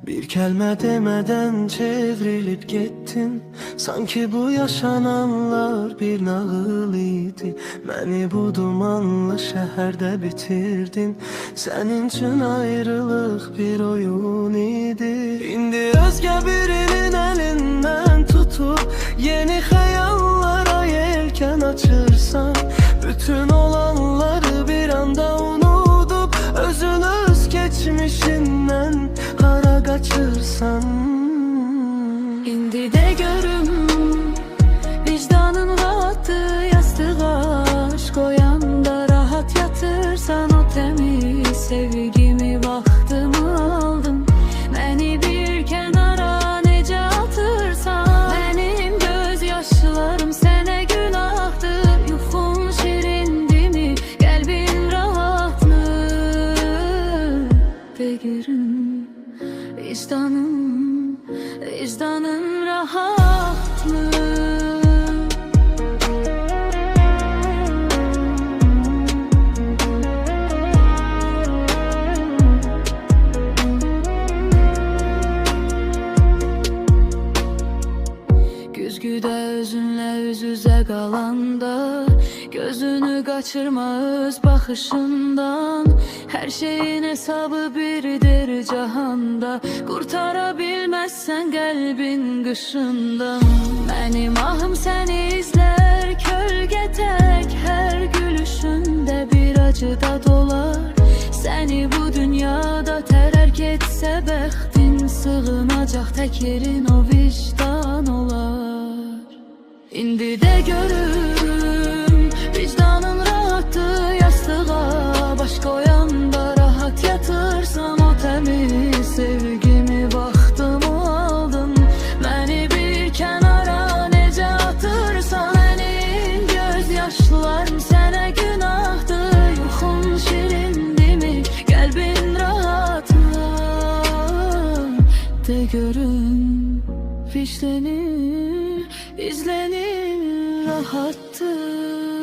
Bir kelime demeden çevrilip gittin. Sanki bu yaşananlar bir nağıl idi. Beni bu dumanlı şehirde bitirdin. Senin için ayrılık bir oyun idi. İndi özge birinin elinden tutup yeni hayallara yelken açırsan, bütün olanları bir anda unutup özünüz geçmişinden hara kaçırsan. İndi de görüm vicdanın rahattı, yastığa aşk koyanda rahat yatırsan. O temiz sevgimi vaxtımı aldın, beni bir kenara nece atırsan. Benim gözyaşlarım sene günahtır, yuxun şirindi mi kalbin rahat mı? De görüm vicdanın rahat mı? Güzgüde özünle üz üze qalanda, gözünü kaçırma öz baxışından. Her şeyin hesabı biridir cahanda, kurtarabilmezsen kalbin qışından. Benim ahım seni izler kölge tek, her gülüşünde bir acıda dolar. Seni bu dünyada terk etse bəxtin, sığınacaq tək yerin o vicdan olar. İndi de görüm vicdanın rahattı, yastığa baş koyanda rahat yatırsan. O temiz sevgimi vaxtımı aldın, beni bir kenara nece atırsan. Benim gözyaşlarım sene günahtır, yuxun şirindi mi kalbin rahat mı? De görün vicdanı izlenir rahattır.